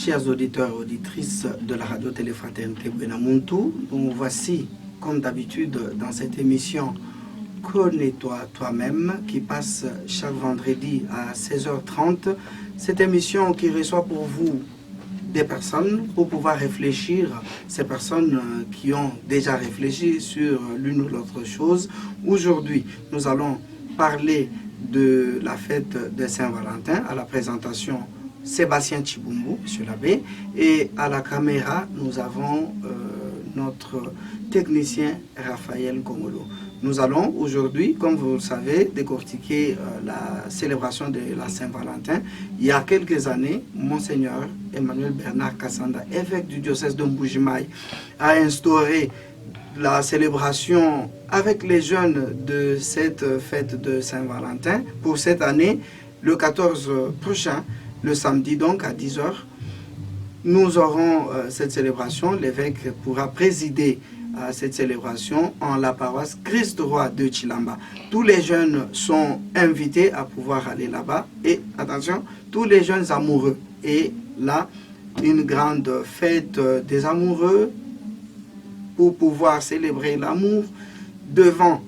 Chers auditeurs et auditrices de la radio Téléfraternité Buenamuntu, nous voici, comme d'habitude, dans cette émission Connais-toi toi-même, qui passe chaque vendredi à 16h30. Cette émission qui reçoit pour vous des personnes pour pouvoir réfléchir, ces personnes qui ont déjà réfléchi sur l'une ou l'autre chose. Aujourd'hui, nous allons parler de la fête de Saint-Valentin à la présentation Sébastien Chibumbu, monsieur l'abbé, et à la caméra, nous avons notre technicien Raphaël Gomolo. Nous allons aujourd'hui, comme vous le savez, décortiquer la célébration de la Saint-Valentin. Il y a quelques années, Monseigneur Emmanuel Bernard Kassanda, évêque du diocèse de Mbujimaï, a instauré la célébration avec les jeunes de cette fête de Saint-Valentin. Pour cette année, le 14 prochain, le samedi donc à 10h, nous aurons cette célébration. L'évêque pourra présider à cette célébration en la paroisse Christ-Roi de Chilamba. Tous les jeunes sont invités à pouvoir aller là-bas. Et attention, tous les jeunes amoureux. Et là, une grande fête des amoureux pour pouvoir célébrer l'amour devant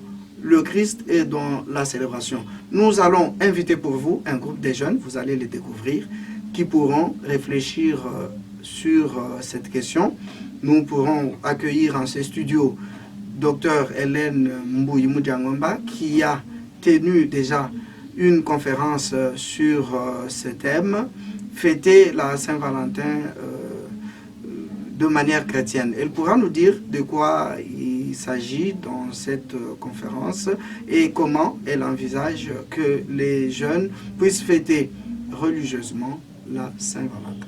le Christ et dans la célébration. Nous allons inviter pour vous un groupe de jeunes, vous allez les découvrir, qui pourront réfléchir sur cette question. Nous pourrons accueillir en ces studios Dr Hélène Mbouyi-Moudjangomba, qui a tenu déjà une conférence sur ce thème, fêter la Saint-Valentin de manière chrétienne. Elle pourra nous dire de quoi il s'agit dans cette conférence et comment elle envisage que les jeunes puissent fêter religieusement la Saint-Valentin.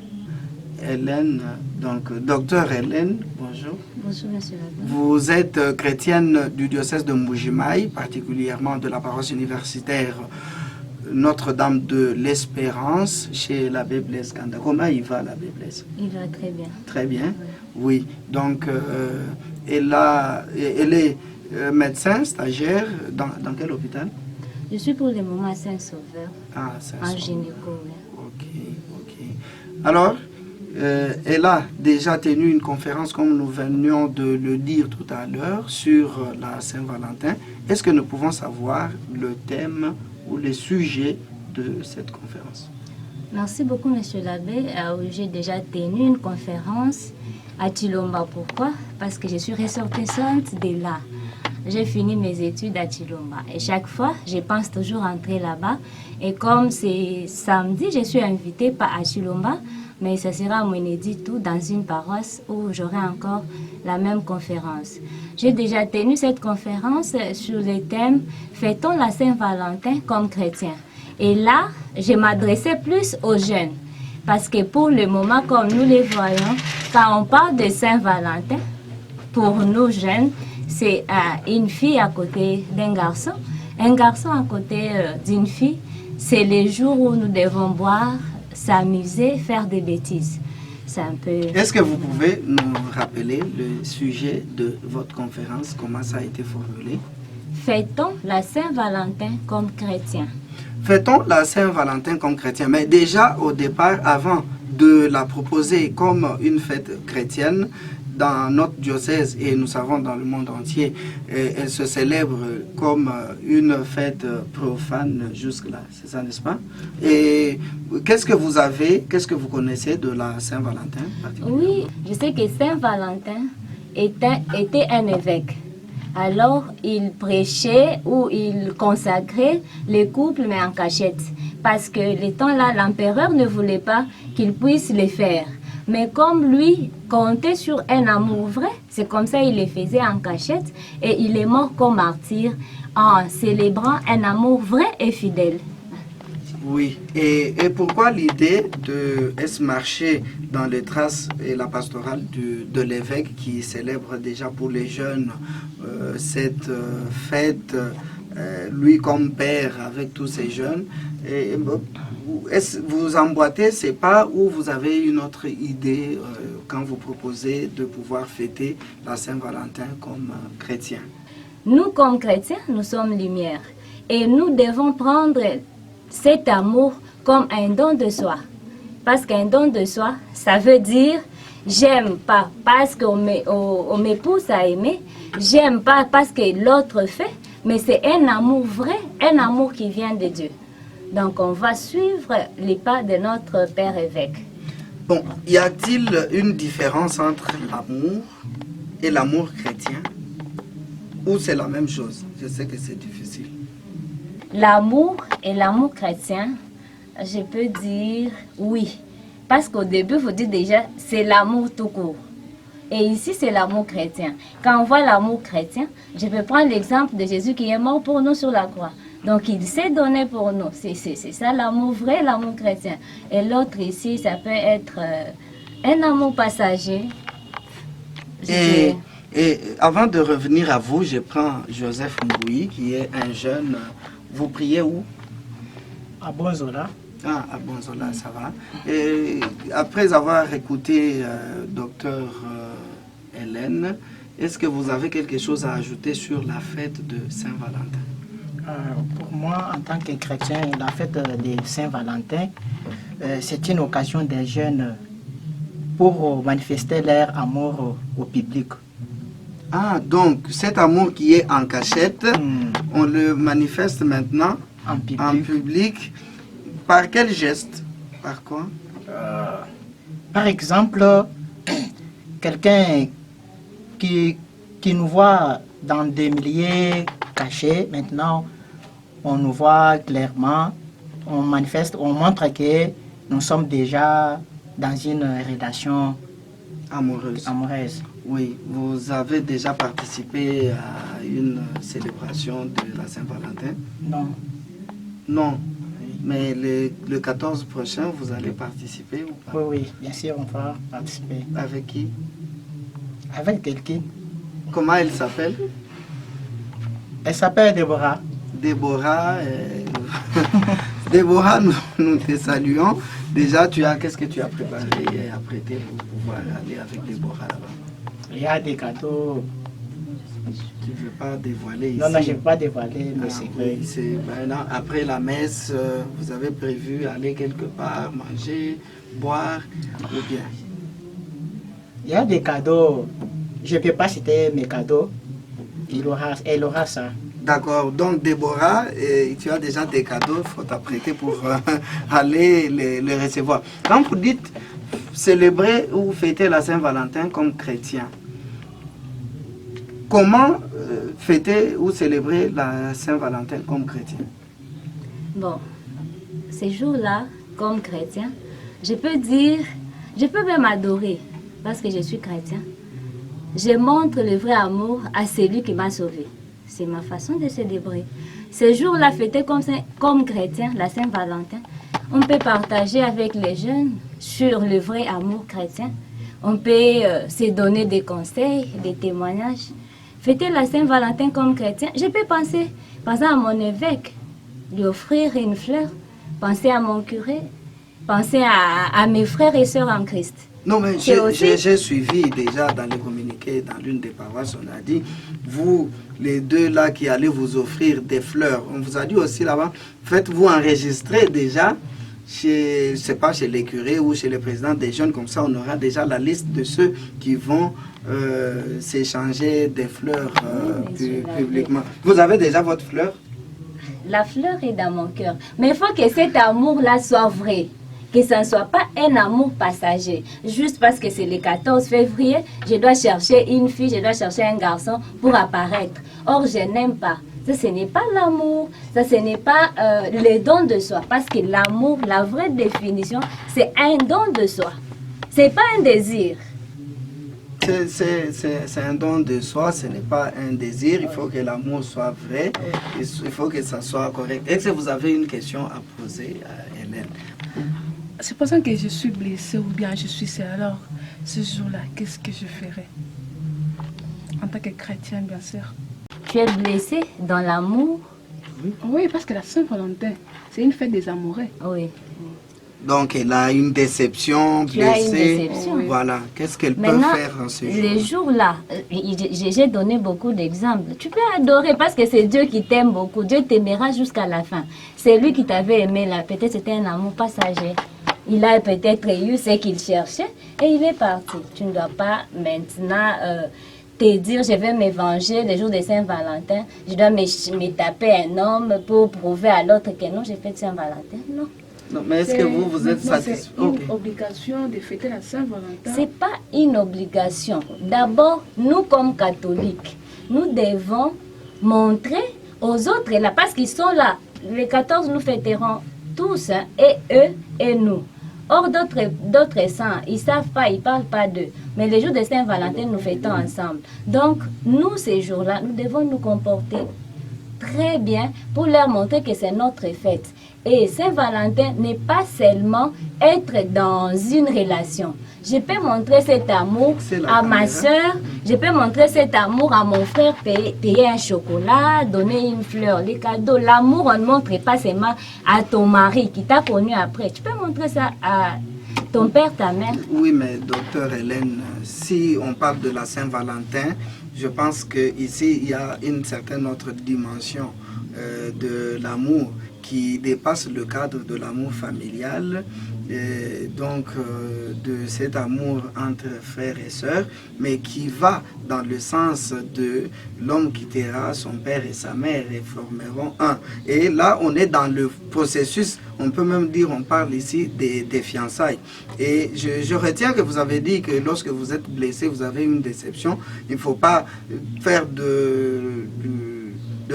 Hélène, donc docteur Hélène, bonjour. Bonjour, monsieur l'abbé. Vous êtes chrétienne du diocèse de Mbujimaï, particulièrement de la paroisse universitaire Notre-Dame de l'Espérance, chez l'abbé Blaise Kanda. Comment il va, l'abbé Blaise? Il va très bien. Très bien, oui. Donc, elle est médecin, stagiaire, dans quel hôpital? Je suis pour le moment à Saint-Sauveur, en gynéco. Ok. Alors, elle a déjà tenu une conférence, comme nous venions de le dire tout à l'heure, sur la Saint-Valentin. Est-ce que nous pouvons savoir le thème ou les sujets de cette conférence? Merci beaucoup, monsieur l'abbé. J'ai déjà tenu une conférence à Chilomba. Pourquoi? Parce que je suis ressortissante de là. J'ai fini mes études à Chilomba. Et chaque fois, je pense toujours entrer là-bas. Et comme c'est samedi, je suis invitée pas à Chilomba, mais ça sera à Mweneditu, dans une paroisse où j'aurai encore la même conférence. J'ai déjà tenu cette conférence sur le thème « Fêtons la Saint-Valentin comme chrétiens ». Et là, je m'adressais plus aux jeunes. Parce que pour le moment, comme nous les voyons, quand on parle de Saint-Valentin, pour nous jeunes, c'est une fille à côté d'un garçon à côté d'une fille. C'est les jours où nous devons boire, s'amuser, faire des bêtises. C'est un peu... Est-ce que vous pouvez nous rappeler le sujet de votre conférence, comment ça a été formulé? Fêtons la Saint-Valentin comme chrétiens. Fêtons la Saint-Valentin comme chrétien. Mais déjà, au départ, avant de la proposer comme une fête chrétienne, dans notre diocèse, et nous savons dans le monde entier, elle se célèbre comme une fête profane jusque-là. C'est ça, n'est-ce pas? Et qu'est-ce que vous connaissez de la Saint-Valentin? Oui, je sais que Saint-Valentin était un évêque. Alors, il prêchait ou il consacrait les couples, mais en cachette. Parce que les temps-là, l'empereur ne voulait pas qu'ils puissent les faire. Mais comme lui comptait sur un amour vrai, c'est comme ça il les faisait en cachette et il est mort comme martyr en célébrant un amour vrai et fidèle. Oui, et pourquoi l'idée de marcher dans les traces et la pastorale de l'évêque qui célèbre déjà pour les jeunes cette fête, lui comme père avec tous ces jeunes, est-ce vous emboîtez ces pas ou vous avez une autre idée quand vous proposez de pouvoir fêter la Saint-Valentin comme chrétien? Nous, comme chrétiens, nous sommes lumière et nous devons prendre cet amour comme un don de soi. Parce qu'un don de soi, ça veut dire j'aime pas parce qu'on me pousse à aimer, j'aime pas parce que l'autre fait, mais c'est un amour vrai, un amour qui vient de Dieu. Donc on va suivre les pas de notre Père évêque. Bon, y a-t-il une différence entre l'amour et l'amour chrétien? Ou c'est la même chose? Je sais que c'est difficile. L'amour et l'amour chrétien, je peux dire oui. Parce qu'au début, vous dites déjà, c'est l'amour tout court. Et ici, c'est l'amour chrétien. Quand on voit l'amour chrétien, je peux prendre l'exemple de Jésus qui est mort pour nous sur la croix. Donc, il s'est donné pour nous. C'est ça l'amour vrai, l'amour chrétien. Et l'autre ici, ça peut être un amour passager. Et avant de revenir à vous, je prends Joseph Mbouyi, qui est un jeune. Vous priez où? À Bonzola. Ah, à Bonzola, ça va. Et après avoir écouté docteur Hélène, est-ce que vous avez quelque chose à ajouter sur la fête de Saint-Valentin? Pour moi, en tant que chrétien, la fête de Saint-Valentin, c'est une occasion des jeunes pour manifester leur amour au public. Ah, donc cet amour qui est en cachette, on le manifeste maintenant en public. Par quel geste? Par quoi? Par exemple, quelqu'un qui nous voit dans des milieux cachés, maintenant, on nous voit clairement, on manifeste, on montre que nous sommes déjà dans une relation amoureuse. Oui, vous avez déjà participé à une célébration de la Saint-Valentin? Non. Non. Mais le 14 prochain, vous allez participer ou pas? Oui, bien sûr, on va participer. Avec qui? Avec quelqu'un. Comment elle s'appelle? Elle s'appelle Déborah. Déborah, Déborah, nous te saluons. Déjà, qu'est-ce que tu as préparé et apprêté pour pouvoir aller avec Déborah là-bas? Il y a des cadeaux. Tu ne veux pas dévoiler ici? Non, je ne veux pas dévoiler mes secrets. Oui, maintenant, après la messe, vous avez prévu aller quelque part, manger, boire ou bien? Il y a des cadeaux. Je ne peux pas citer mes cadeaux. Elle aura ça. D'accord. Donc, Déborah, tu as déjà des cadeaux, il faut t'apprêter pour aller les recevoir. Quand vous dites célébrer ou fêter la Saint-Valentin comme chrétien, comment fêter ou célébrer la Saint-Valentin comme chrétien? Bon, ces jours-là, comme chrétien, je peux même adorer parce que je suis chrétien. Je montre le vrai amour à celui qui m'a sauvé. C'est ma façon de célébrer. Ces jours-là, fêter comme chrétien, la Saint-Valentin, on peut partager avec les jeunes sur le vrai amour chrétien. On peut se donner des conseils, des témoignages. Fêter la Saint-Valentin comme chrétien, je peux penser à mon évêque, lui offrir une fleur, penser à mon curé, penser à mes frères et sœurs en Christ. Non, mais j'ai suivi déjà dans les communiqués, dans l'une des paroisses, on a dit, vous, les deux là qui allez vous offrir des fleurs, on vous a dit aussi là-bas, faites-vous enregistrer déjà, je ne sais pas, chez les curés ou chez les présidents des jeunes, comme ça on aura déjà la liste de ceux qui vont s'échanger des fleurs publiquement. Vous avez déjà votre fleur? La fleur est dans mon cœur, mais il faut que cet amour-là soit vrai. Que ce ne soit pas un amour passager. Juste parce que c'est le 14 février, je dois chercher une fille, je dois chercher un garçon pour apparaître. Or, je n'aime pas. Ça, ce n'est pas l'amour. Ça, ce n'est pas le don de soi. Parce que l'amour, la vraie définition, c'est un don de soi. Ce n'est pas un désir. C'est un don de soi, ce n'est pas un désir. Il faut que l'amour soit vrai. Il faut que ça soit correct. Est-ce que vous avez une question à poser à Hélène? C'est pour ça que je suis blessée ou bien je suis seule. Alors, ce jour-là, qu'est-ce que je ferai? En tant que chrétien, bien sûr. Tu es blessée dans l'amour? Oui, parce que la Saint-Valentin, c'est une fête des amoureux. Oui. Donc, elle a une déception, blessée. Tu as une déception. Voilà. Qu'est-ce qu'elle peut faire en ce jour? Les jours-là, j'ai donné beaucoup d'exemples. Tu peux adorer parce que c'est Dieu qui t'aime beaucoup. Dieu t'aimera jusqu'à la fin. C'est lui qui t'avait aimé là. Peut-être c'était un amour passager. Il a peut-être eu ce qu'il cherchait et il est parti. Tu ne dois pas maintenant te dire je vais me venger le jour de Saint-Valentin. Je dois me taper un homme pour prouver à l'autre que non, j'ai fait Saint-Valentin. Non. Non, mais est-ce que vous êtes satisfait? C'est une obligation de fêter la Saint-Valentin. Ce n'est pas une obligation. D'abord, nous comme catholiques, nous devons montrer aux autres là, parce qu'ils sont là. Les 14, nous fêterons tous, hein, et eux et nous. Or, d'autres saints, ils ne savent pas, ils ne parlent pas d'eux. Mais les jours de Saint-Valentin, nous fêtons ensemble. Donc, nous, ces jours-là, nous devons nous comporter très bien pour leur montrer que c'est notre fête. Et Saint-Valentin n'est pas seulement être dans une relation. Je peux montrer cet amour à ma soeur, je peux montrer cet amour à mon frère, payer un chocolat, donner une fleur, les cadeaux. L'amour, on ne montre pas seulement à ton mari qui t'a connu après. Tu peux montrer ça à ton père, ta mère. Oui, mais docteur Hélène, si on parle de la Saint-Valentin, je pense qu'ici, il y a une certaine autre dimension de l'amour qui dépasse le cadre de l'amour familial, et donc de cet amour entre frères et sœurs, mais qui va dans le sens de l'homme quittera son père et sa mère et formeront un. Et là, on est dans le processus, on peut même dire, on parle ici des fiançailles. Et je retiens que vous avez dit que lorsque vous êtes blessé, vous avez une déception, il ne faut pas faire de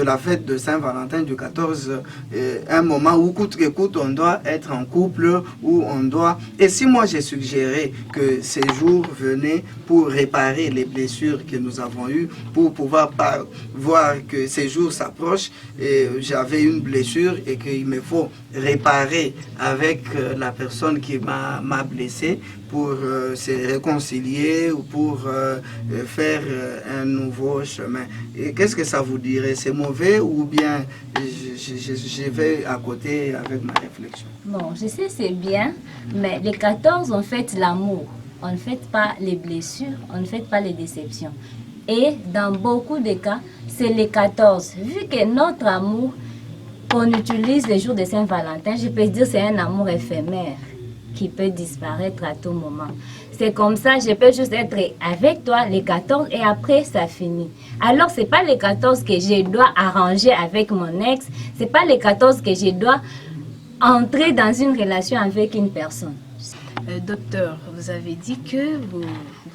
la fête de Saint-Valentin du 14, un moment où coûte que coûte, on doit être en couple, où on doit... Et si moi j'ai suggéré que ces jours venaient pour réparer les blessures que nous avons eues, pour pouvoir voir que ces jours s'approchent, et j'avais une blessure et qu'il me faut réparer avec la personne qui m'a blessé, pour se réconcilier ou pour faire un nouveau chemin. Et qu'est-ce que ça vous dirait? C'est mauvais ou bien je vais à côté avec ma réflexion? Bon, je sais c'est bien, mais les 14, on fête l'amour. On ne fête pas les blessures, on ne fête pas les déceptions. Et dans beaucoup de cas, c'est les 14. Vu que notre amour qu'on utilise les jours de Saint-Valentin, je peux dire c'est un amour éphémère qui peut disparaître à tout moment. C'est comme ça, je peux juste être avec toi les 14 et après ça finit. Alors c'est pas les 14 que je dois arranger avec mon ex, c'est pas les 14 que je dois entrer dans une relation avec une personne. Docteur, vous avez dit que vous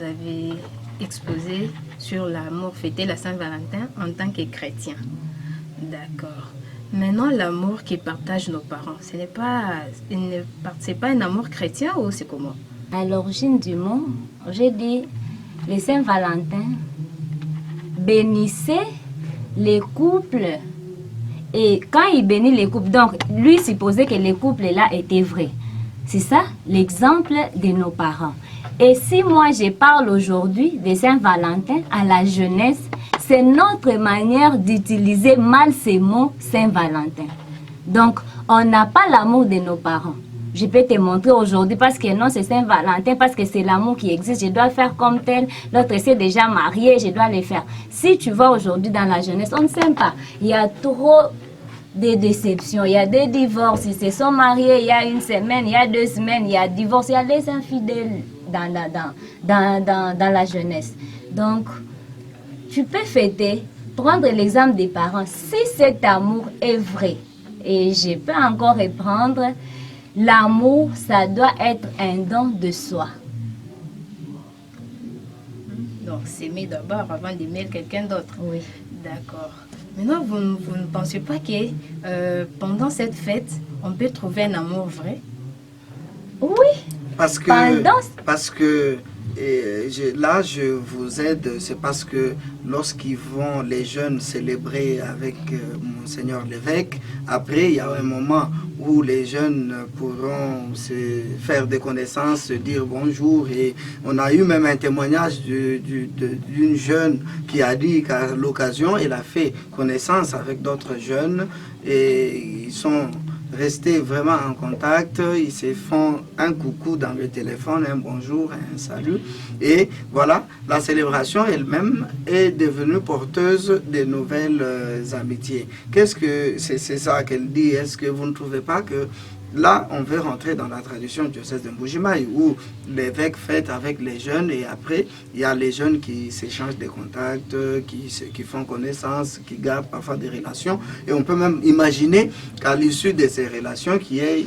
avez exposé sur l'amour, fêter la Saint-Valentin en tant que chrétien. D'accord. Maintenant, l'amour qui partagent nos parents, c'est pas un amour chrétien ou c'est comment? À l'origine du mot, j'ai dit les Saint-Valentin bénissait les couples. Et quand il bénit les couples, donc lui supposait que les couples là étaient vrais. C'est ça l'exemple de nos parents. Et si moi je parle aujourd'hui de Saint-Valentin à la jeunesse, c'est notre manière d'utiliser mal ces mots Saint-Valentin. Donc, on n'a pas l'amour de nos parents. Je peux te montrer aujourd'hui parce que non, c'est Saint-Valentin, parce que c'est l'amour qui existe. Je dois faire comme tel. L'autre s'est déjà marié, je dois le faire. Si tu vas aujourd'hui dans la jeunesse, on ne s'aime pas. Il y a trop de déceptions, il y a des divorces. Ils se sont mariés il y a une semaine, il y a 2 semaines, il y a divorce, il y a des infidèles dans la jeunesse. Donc, tu peux fêter, prendre l'exemple des parents, si cet amour est vrai. Et je peux encore reprendre, l'amour, ça doit être un don de soi. Donc, s'aimer d'abord avant d'aimer quelqu'un d'autre. Oui. D'accord. Maintenant, vous ne pensez pas que pendant cette fête, on peut trouver un amour vrai? Oui. Parce que là, je vous aide, c'est parce que lorsqu'ils vont, les jeunes, célébrer avec Monseigneur l'évêque, après, il y a un moment où les jeunes pourront se faire des connaissances, se dire bonjour. Et on a eu même un témoignage d'une jeune qui a dit qu'à l'occasion, elle a fait connaissance avec d'autres jeunes et ils sont restés vraiment en contact, ils se font un coucou dans le téléphone, un bonjour, un salut. Et voilà, la célébration elle-même est devenue porteuse de nouvelles amitiés. Qu'est-ce que c'est ça qu'elle dit? Est-ce que vous ne trouvez pas que là, on veut rentrer dans la tradition du diocèse de Mbujimayi où l'évêque fête avec les jeunes et après, il y a les jeunes qui s'échangent des contacts, qui font connaissance, qui gardent parfois des relations. Et on peut même imaginer qu'à l'issue de ces relations, qu'il y ait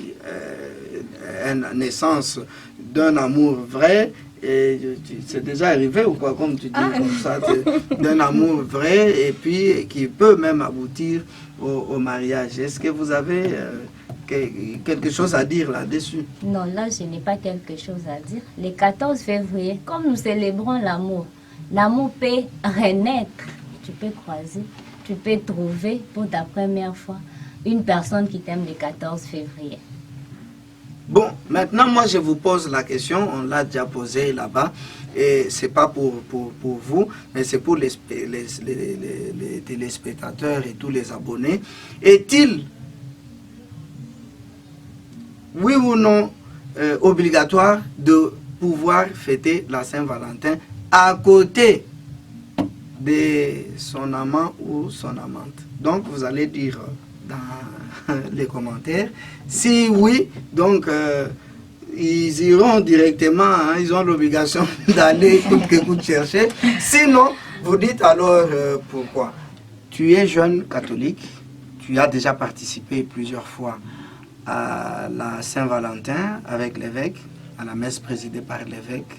une naissance d'un amour vrai. Et c'est déjà arrivé ou quoi, comme tu dis, comme ça, d'un amour vrai et puis qui peut même aboutir au mariage. Est-ce que vous avez quelque chose à dire là-dessus? Non, là, je n'ai pas quelque chose à dire. Le 14 février, comme nous célébrons l'amour peut renaître. Tu peux croiser, tu peux trouver pour ta première fois une personne qui t'aime le 14 février. Bon, maintenant, moi, je vous pose la question, on l'a déjà posée là-bas, et ce n'est pas pour vous, mais c'est pour les téléspectateurs et tous les abonnés. Est-il, oui ou non, obligatoire de pouvoir fêter la Saint-Valentin à côté de son amant ou son amante? Donc, vous allez dire dans les commentaires. Si oui, donc ils iront directement, hein, ils ont l'obligation d'aller coûte que coûte chercher. Sinon, vous dites alors pourquoi. Tu es jeune catholique, tu as déjà participé plusieurs fois à la Saint-Valentin avec l'évêque, à la messe présidée par l'évêque.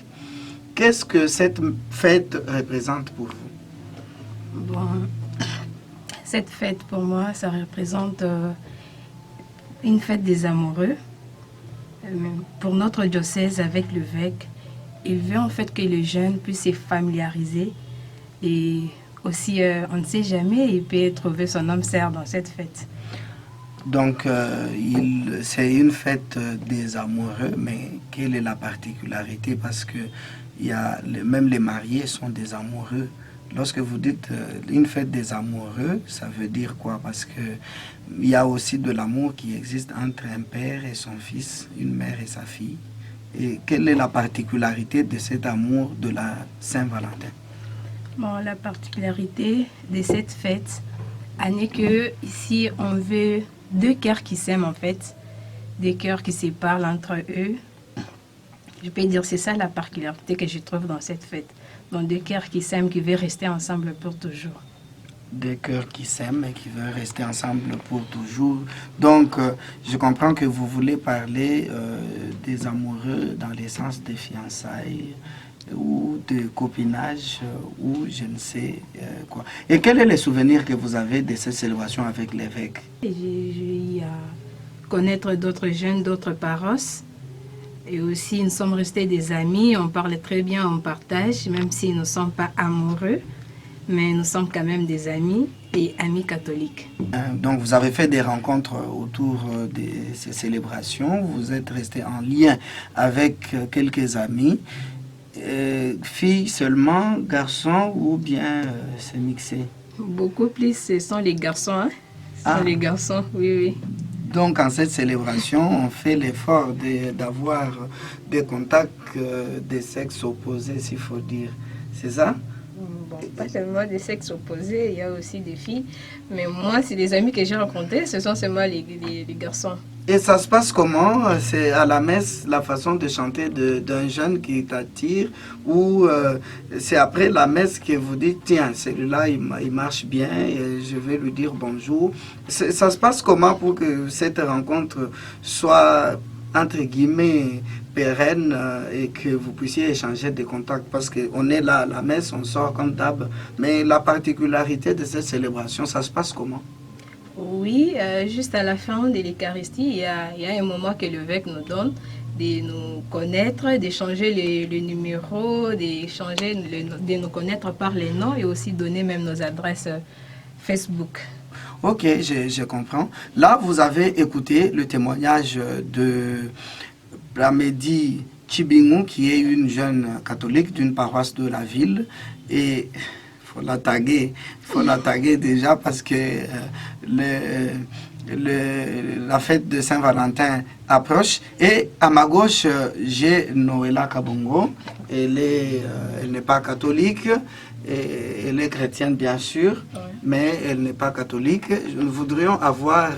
Qu'est-ce que cette fête représente pour vous? Bon, cette fête pour moi, ça représente une fête des amoureux. Pour notre diocèse avec l'évêque, il veut en fait que les jeunes puissent se familiariser et aussi, on ne sait jamais, il peut trouver son homme sœur dans cette fête. Donc, c'est une fête des amoureux, mais quelle est la particularité? Parce que même les mariés sont des amoureux. Lorsque vous dites une fête des amoureux, ça veut dire quoi? Parce qu'il y a aussi de l'amour qui existe entre un père et son fils, une mère et sa fille. Et quelle est la particularité de cet amour de la Saint-Valentin? Bon, la particularité de cette fête, est que ici on veut deux cœurs qui s'aiment en fait, des cœurs qui se parlent entre eux. Je peux dire c'est ça la particularité que je trouve dans cette fête. Donc deux cœurs qui s'aiment, qui veulent rester ensemble pour toujours. Des cœurs qui s'aiment et qui veulent rester ensemble pour toujours. Donc, je comprends que vous voulez parler des amoureux dans le sens des fiançailles ou de copinage ou je ne sais quoi. Et quel est le souvenir que vous avez de cette célébration avec l'évêque? J'ai eu à connaître d'autres jeunes, d'autres paroisses. Et aussi, nous sommes restés des amis, on parle très bien, on partage, même si nous ne sommes pas amoureux, mais nous sommes quand même des amis et amis catholiques. Donc, vous avez fait des rencontres autour de ces célébrations, vous êtes restés en lien avec quelques amis, filles seulement, garçons ou bien c'est mixé? Beaucoup plus, ce sont les garçons, hein? Ce sont les garçons, oui, oui. Donc, en cette célébration, on fait l'effort d'avoir des contacts des sexes opposés, s'il faut dire. C'est ça? Bon, pas seulement des sexes opposés, il y a aussi des filles. Mais moi, c'est des amis que j'ai rencontrés, ce sont seulement les garçons. Et ça se passe comment? C'est à la messe, la façon de chanter d'un jeune qui t'attire? Ou c'est après la messe que vous dites, tiens, celui-là, il marche bien, et je vais lui dire bonjour. Ça se passe comment pour que cette rencontre soit, entre guillemets, pérenne et que vous puissiez échanger des contacts? Parce qu'on est là à la messe, on sort comme d'hab. Mais la particularité de cette célébration, ça se passe comment? Oui, juste à la fin de l'Eucharistie, il y a un moment que l'évêque nous donne de nous connaître, d'échanger les numéros, de nous connaître par les noms et aussi donner même nos adresses Facebook. Ok, je comprends. Là, vous avez écouté le témoignage de Bramedi Chibingou, qui est une jeune catholique d'une paroisse de la ville. Et il faut la taguer déjà parce que la fête de Saint-Valentin approche. Et à ma gauche, j'ai Noéla Kabongo. Elle n'est pas catholique, et elle est chrétienne bien sûr, mais elle n'est pas catholique. Nous voudrions avoir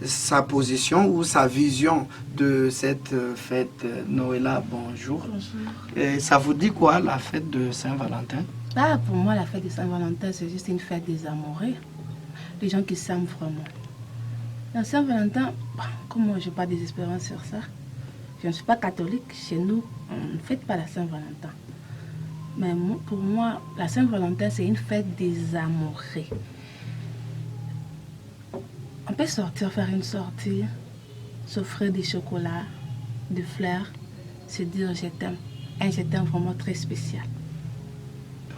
sa position ou sa vision de cette fête. Noéla, bonjour. Bonjour. Et ça vous dit quoi, la fête de Saint-Valentin? Ah, pour moi, la fête de Saint-Valentin, c'est juste une fête des amoureux. Les gens qui s'aiment vraiment. La Saint-Valentin, comme moi, je n'ai pas d'espérance sur ça. Je ne suis pas catholique. Chez nous, on ne fête pas la Saint-Valentin. Mais pour moi, la Saint-Valentin, c'est une fête des amoureux. On peut sortir, faire une sortie, s'offrir des chocolats, des fleurs, se dire je t'aime. Un je t'aime vraiment très spécial.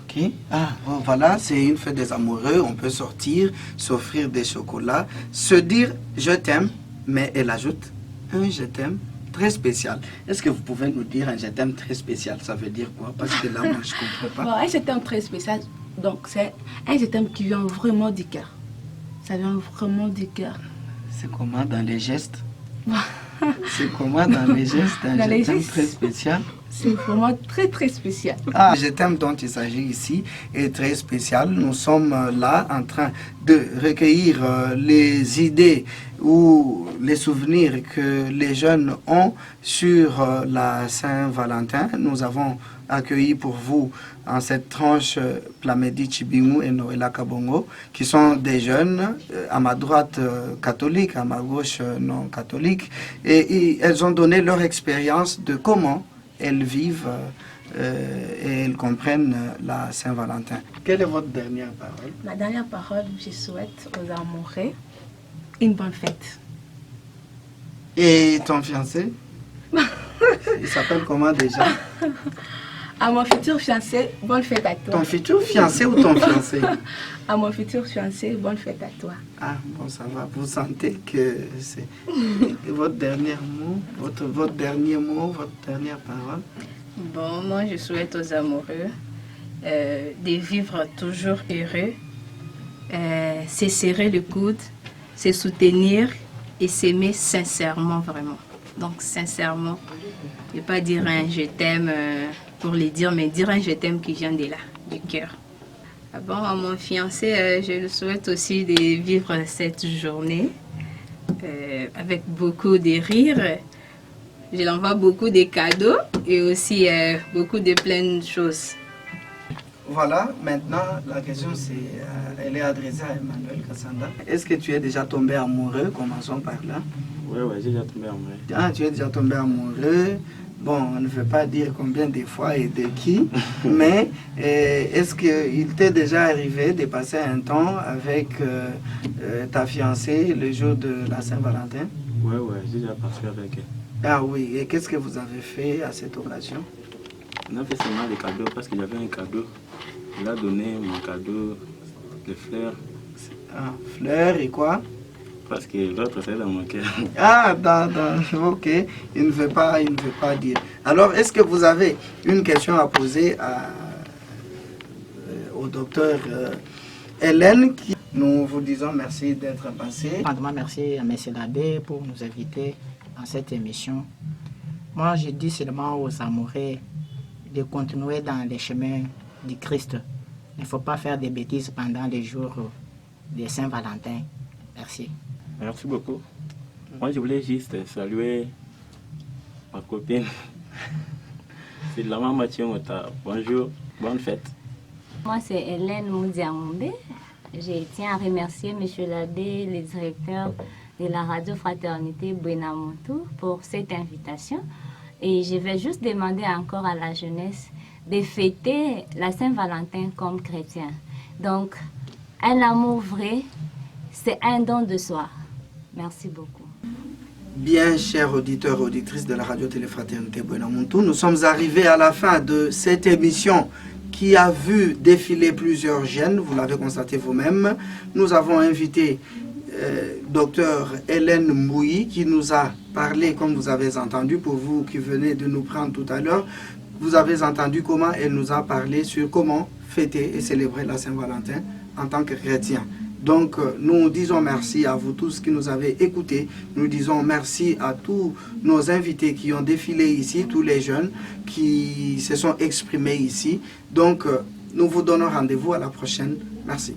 Ok. Ah, bon, voilà, c'est une fête des amoureux. On peut sortir, s'offrir des chocolats, se dire je t'aime, mais elle ajoute un je t'aime très spécial. Est-ce que vous pouvez nous dire un je t'aime très spécial? Ça veut dire quoi? Parce que là, moi, je ne comprends pas. Bon, un je t'aime très spécial, donc c'est un je t'aime qui vient vraiment du cœur. Ça vient vraiment du cœur. C'est comment dans les gestes? C'est comment dans les gestes un Dans je les t'aime gestes. très spécial? C'est vraiment très très spécial. Ah, je t'aime dont il s'agit ici est très spécial. Nous sommes là en train de recueillir les idées ou les souvenirs que les jeunes ont sur la Saint-Valentin. Nous avons accueilli pour vous en cette tranche Plamedi Chibimou et Noéla Kabongo, qui sont des jeunes, à ma droite catholiques, à ma gauche non catholiques, et elles ont donné leur expérience de comment elles vivent et elles comprennent la Saint-Valentin. Quelle est votre dernière parole? Ma dernière parole, je souhaite aux amoureux une bonne fête. Et ton fiancé? Il s'appelle comment déjà? À mon futur fiancé, bonne fête à toi. Ton futur fiancé ou ton fiancé? À mon futur fiancé, bonne fête à toi. Ah, bon, ça va. Vous sentez que c'est votre dernier mot, votre dernier mot, votre dernière parole? Bon, moi, je souhaite aux amoureux de vivre toujours heureux, se serrer le coude, se soutenir et s'aimer sincèrement, vraiment. Donc, sincèrement, ne pas dire un je t'aime pour les dire, mais dire un je t'aime qui vient de là, du cœur. Ah bon, à mon fiancé, je le souhaite aussi de vivre cette journée avec beaucoup de rires. Je l'envoie beaucoup de cadeaux et aussi beaucoup de pleines choses. Voilà, maintenant la question elle est adressée à Emmanuel Kassanda. Est-ce que tu es déjà tombé amoureux? Commençons par là. Oui, j'ai déjà tombé amoureux. Ah, tu es déjà tombé amoureux. Bon, on ne veut pas dire combien de fois et de qui, mais est-ce qu'il t'est déjà arrivé de passer un temps avec ta fiancée le jour de la Saint-Valentin? Oui, j'ai déjà passé avec elle. Ah oui, et qu'est-ce que vous avez fait à cette occasion? On a fait seulement des cadeaux parce qu'il y avait un cadeau. Il a donné mon cadeau, les fleurs, Ah, fleurs et quoi? parce que l'autre c'est dans mon cœur. Ah, ok, il ne veut pas dire. Alors, est-ce que vous avez une question à poser au docteur Hélène? Nous vous disons merci d'être passé. Grandement merci à M. l'abbé pour nous inviter dans cette émission. Moi, je dis seulement aux amoureux de continuer dans les chemins du Christ. Il ne faut pas faire des bêtises pendant les jours de Saint-Valentin. Merci. Merci beaucoup. Moi, je voulais juste saluer ma copine. C'est la maman Mathieu Mota. Bonjour, bonne fête. Moi, c'est Hélène Moudiamombe. Je tiens à remercier M. l'abbé, le directeur de la radio Fraternité Buenamontu pour cette invitation. Et je vais juste demander encore à la jeunesse de fêter la Saint-Valentin comme chrétien. Donc, un amour vrai, c'est un don de soi. Merci beaucoup. Bien, chers auditeurs et auditrices de la radio Téléfraternité Buenamontu, nous sommes arrivés à la fin de cette émission qui a vu défiler plusieurs jeunes, vous l'avez constaté vous-même. Nous avons invité Dr Hélène Mbouyi qui nous a parlé, comme vous avez entendu, pour vous qui venez de nous prendre tout à l'heure, vous avez entendu comment elle nous a parlé sur comment fêter et célébrer la Saint-Valentin en tant que chrétien. Donc, nous disons merci à vous tous qui nous avez écoutés. Nous disons merci à tous nos invités qui ont défilé ici, tous les jeunes qui se sont exprimés ici. Donc, nous vous donnons rendez-vous à la prochaine. Merci.